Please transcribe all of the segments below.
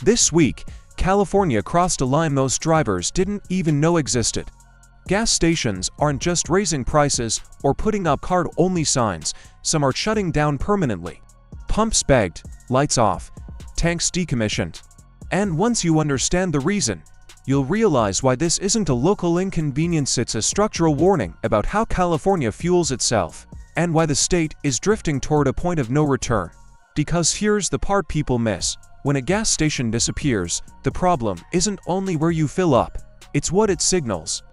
This week, California crossed a line most drivers didn't even know existed. Gas stations aren't just raising prices or putting up card-only signs, some are shutting down permanently. Pumps begged, lights off, tanks decommissioned. And once you understand the reason, you'll realize why this isn't a local inconvenience, it's a structural warning about how California fuels itself, and why the state is drifting toward a point of no return. Because here's the part people miss. When a gas station disappears, the problem isn't only where you fill up, it's what it signals.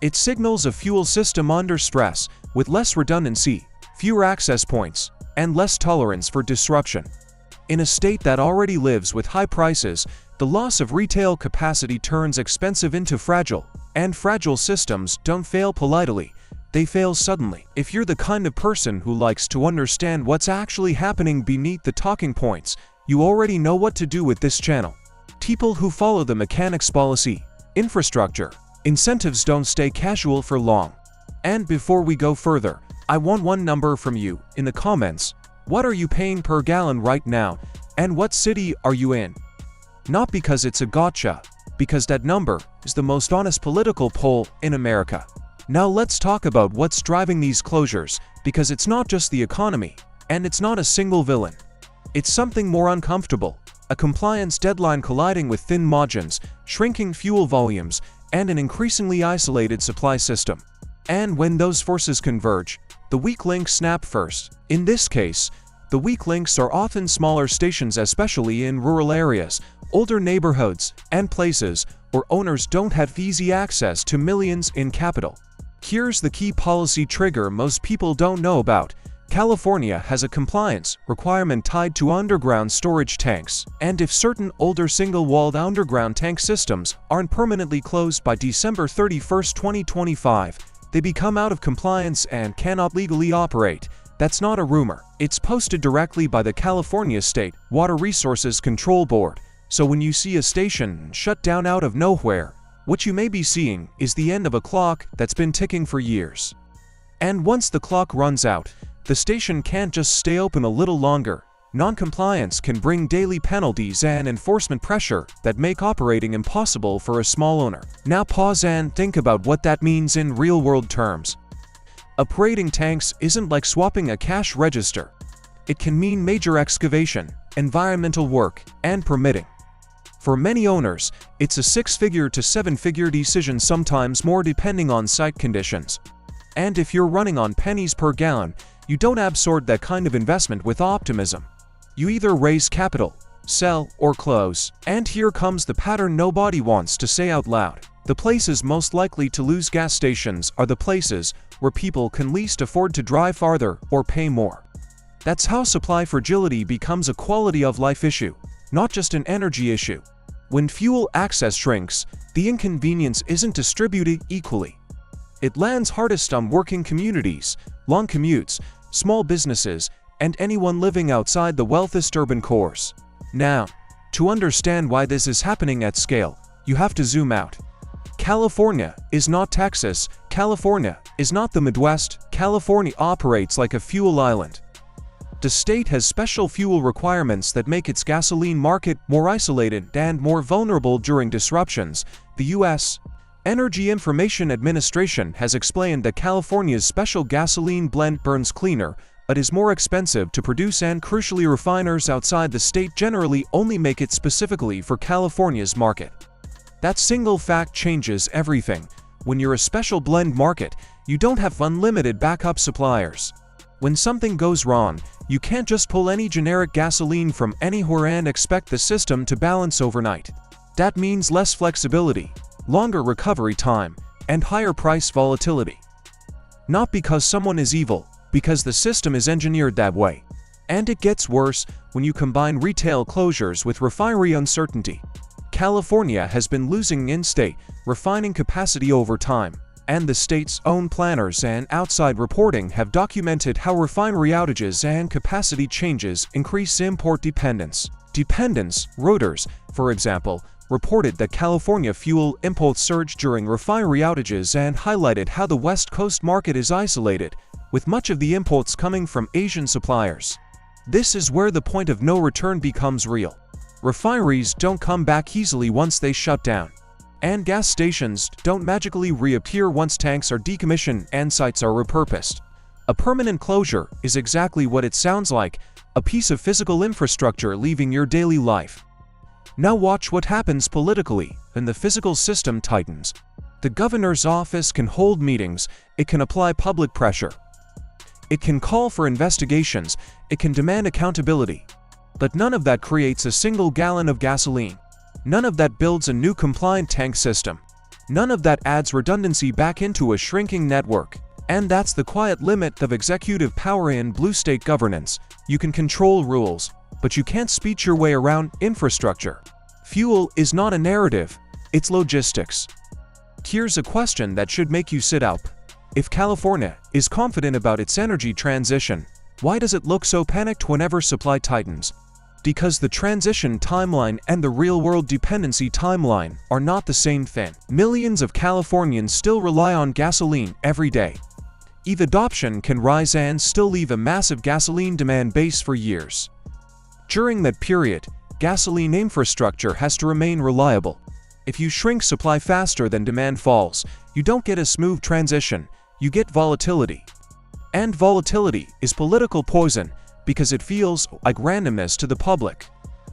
It signals a fuel system under stress, with less redundancy, fewer access points, and less tolerance for disruption. In a state that already lives with high prices, the loss of retail capacity turns expensive into fragile, and fragile systems don't fail politely, they fail suddenly. If you're the kind of person who likes to understand what's actually happening beneath the talking points, you already know what to do with this channel. People who follow the mechanics policy, infrastructure, incentives don't stay casual for long. And before we go further, I want one number from you in the comments. What are you paying per gallon right now, and what city are you in? Not because it's a gotcha, because that number is the most honest political poll in America. Now let's talk about what's driving these closures, because it's not just the economy, and it's not a single villain. It's something more uncomfortable, a compliance deadline colliding with thin margins, shrinking fuel volumes, and an increasingly isolated supply system. And when those forces converge, the weak links snap first. In this case, the weak links are often smaller stations, especially in rural areas, older neighborhoods, and places where owners don't have easy access to millions in capital. Here's the key policy trigger most people don't know about. California has a compliance requirement tied to underground storage tanks, and if certain older single-walled underground tank systems aren't permanently closed by December 31, 2025, they become out of compliance and cannot legally operate. That's not a rumor. It's posted directly by the California State Water Resources Control Board. So when you see a station shut down out of nowhere, what you may be seeing is the end of a clock that's been ticking for years. And once the clock runs out, the station can't just stay open a little longer. Non-compliance can bring daily penalties and enforcement pressure that make operating impossible for a small owner. Now pause and think about what that means in real-world terms. Operating tanks isn't like swapping a cash register. It can mean major excavation, environmental work, and permitting. For many owners, it's a six-figure to seven-figure decision, sometimes more depending on site conditions. And if you're running on pennies per gallon, you don't absorb that kind of investment with optimism. You either raise capital, sell, or close. And here comes the pattern nobody wants to say out loud. The places most likely to lose gas stations are the places where people can least afford to drive farther or pay more. That's how supply fragility becomes a quality of life issue, not just an energy issue. When fuel access shrinks, the inconvenience isn't distributed equally. It lands hardest on working communities, long commutes, small businesses, and anyone living outside the wealthiest urban cores. Now, to understand why this is happening at scale, you have to zoom out. California is not Texas. California is not the Midwest. California operates like a fuel island. The state has special fuel requirements that make its gasoline market more isolated and more vulnerable during disruptions. The U.S. Energy Information Administration has explained that California's special gasoline blend burns cleaner, but is more expensive to produce, and crucially, refiners outside the state generally only make it specifically for California's market. That single fact changes everything. When you're a special blend market, you don't have unlimited backup suppliers. When something goes wrong, you can't just pull any generic gasoline from anywhere and expect the system to balance overnight. That means less flexibility, longer recovery time, and higher price volatility. Not because someone is evil, because the system is engineered that way. And it gets worse when you combine retail closures with refinery uncertainty. California has been losing in-state refining capacity over time, and the state's own planners and outside reporting have documented how refinery outages and capacity changes increase import dependence. Reuters, for example, reported that California fuel imports surged during refinery outages and highlighted how the West Coast market is isolated, with much of the imports coming from Asian suppliers. This is where the point of no return becomes real. Refineries don't come back easily once they shut down. And gas stations don't magically reappear once tanks are decommissioned and sites are repurposed. A permanent closure is exactly what it sounds like, a piece of physical infrastructure leaving your daily life. Now watch what happens politically when the physical system tightens. The governor's office can hold meetings, it can apply public pressure. It can call for investigations, it can demand accountability. But none of that creates a single gallon of gasoline. None of that builds a new compliant tank system. None of that adds redundancy back into a shrinking network. And that's the quiet limit of executive power in blue state governance. You can control rules, but you can't speech your way around infrastructure. Fuel is not a narrative, it's logistics. Here's a question that should make you sit up. If California is confident about its energy transition, why does it look so panicked whenever supply tightens? Because the transition timeline and the real-world dependency timeline are not the same thing. Millions of Californians still rely on gasoline every day. EV adoption can rise and still leave a massive gasoline demand base for years. During that period, gasoline infrastructure has to remain reliable. If you shrink supply faster than demand falls, you don't get a smooth transition, you get volatility. And volatility is political poison because it feels like randomness to the public.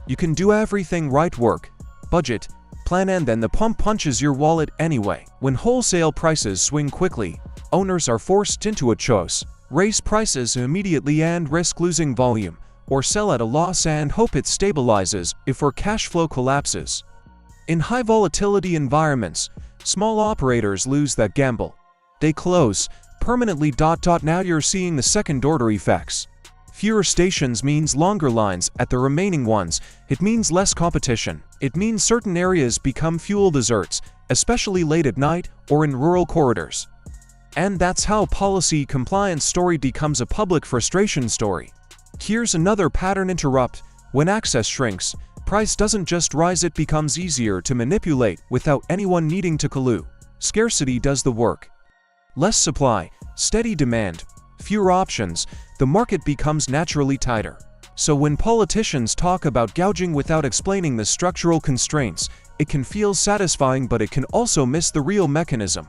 You can do everything right, work, budget, plan, and then the pump punches your wallet anyway. When wholesale prices swing quickly, owners are forced into a choice: raise prices immediately and risk losing volume, or sell at a loss and hope it stabilizes before cash flow collapses. In high volatility environments, small operators lose that gamble. They close permanently. Now you're seeing the second-order effects. Fewer stations means longer lines at the remaining ones. It means less competition. It means certain areas become fuel deserts, especially late at night or in rural corridors. And that's how policy compliance story becomes a public frustration story. Here's another pattern interrupt. When access shrinks, price doesn't just rise, it becomes easier to manipulate without anyone needing to collude. Scarcity does the work. Less supply, steady demand, fewer options, the market becomes naturally tighter. So when politicians talk about gouging without explaining the structural constraints, it can feel satisfying, but it can also miss the real mechanism.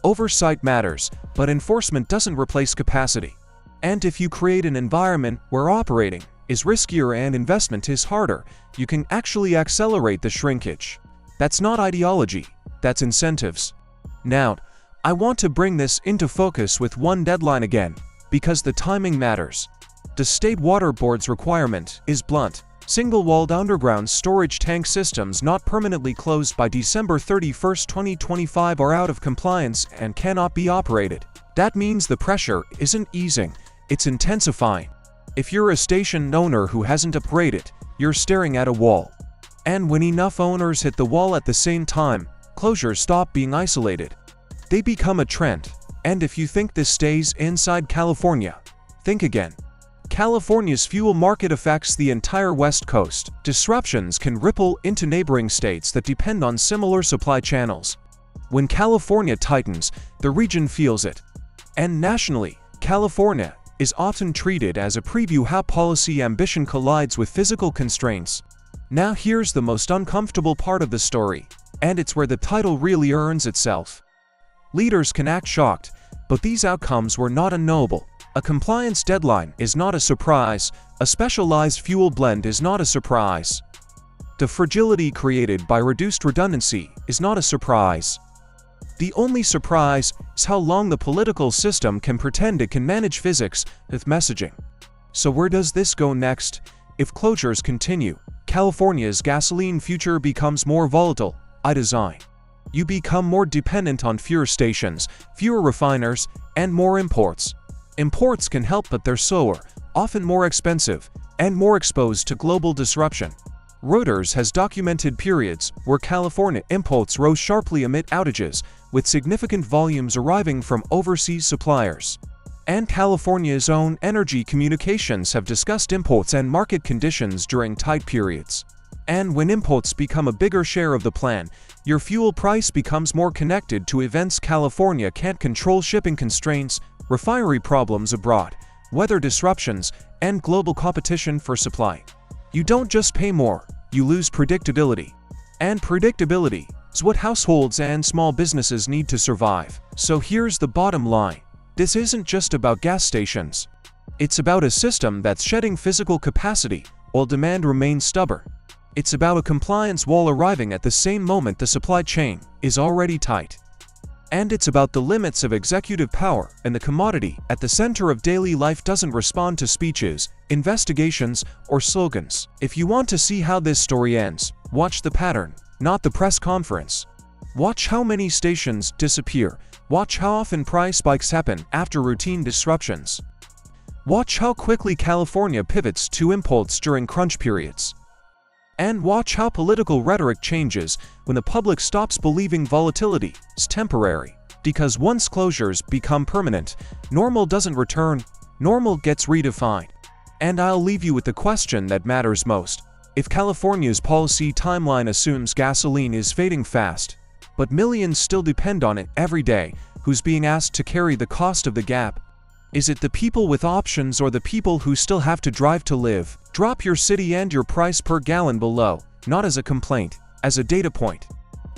Oversight matters, but enforcement doesn't replace capacity. And if you create an environment where operating is riskier and investment is harder, you can actually accelerate the shrinkage. That's not ideology, that's incentives. Now, I want to bring this into focus with one deadline again, because the timing matters. The State Water Board's requirement is blunt: single-walled underground storage tank systems not permanently closed by December 31, 2025 are out of compliance and cannot be operated. That means the pressure isn't easing, it's intensifying. If you're a station owner who hasn't operated, you're staring at a wall. And when enough owners hit the wall at the same time, closures stop being isolated. They become a trend. And if you think this stays inside California, think again. California's fuel market affects the entire West Coast. Disruptions can ripple into neighboring states that depend on similar supply channels. When California tightens, the region feels it. And nationally, California is often treated as a preview how policy ambition collides with physical constraints. Now here's the most uncomfortable part of the story, and it's where the title really earns itself. Leaders can act shocked, but these outcomes were not unknowable. A compliance deadline is not a surprise, a specialized fuel blend is not a surprise. The fragility created by reduced redundancy is not a surprise. The only surprise is how long the political system can pretend it can manage physics with messaging. So where does this go next? If closures continue, California's gasoline future becomes more volatile by design. You become more dependent on fewer stations, fewer refiners, and more imports. Imports can help, but they're slower, often more expensive, and more exposed to global disruption. Reuters has documented periods where California imports rose sharply amid outages, with significant volumes arriving from overseas suppliers. And California's own energy communications have discussed imports and market conditions during tight periods. And when imports become a bigger share of the plan, your fuel price becomes more connected to events California can't control: shipping constraints, refinery problems abroad, weather disruptions, and global competition for supply. You don't just pay more, you lose predictability. And predictability is what households and small businesses need to survive. So here's the bottom line. This isn't just about gas stations. It's about a system that's shedding physical capacity while demand remains stubborn. It's about a compliance wall arriving at the same moment the supply chain is already tight. And it's about the limits of executive power and the commodity at the center of daily life doesn't respond to speeches, investigations, or slogans. If you want to see how this story ends, watch the pattern, not the press conference. Watch how many stations disappear. Watch how often price spikes happen after routine disruptions. Watch how quickly California pivots to impulse during crunch periods. And watch how political rhetoric changes when the public stops believing volatility is temporary. Because once closures become permanent, normal doesn't return, normal gets redefined. And I'll leave you with the question that matters most. If California's policy timeline assumes gasoline is fading fast, but millions still depend on it every day, who's being asked to carry the cost of the gap? Is it the people with options or the people who still have to drive to live? Drop your city and your price per gallon below, not as a complaint, as a data point.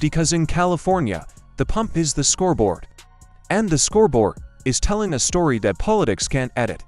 Because in California, the pump is the scoreboard. And the scoreboard is telling a story that politics can't edit.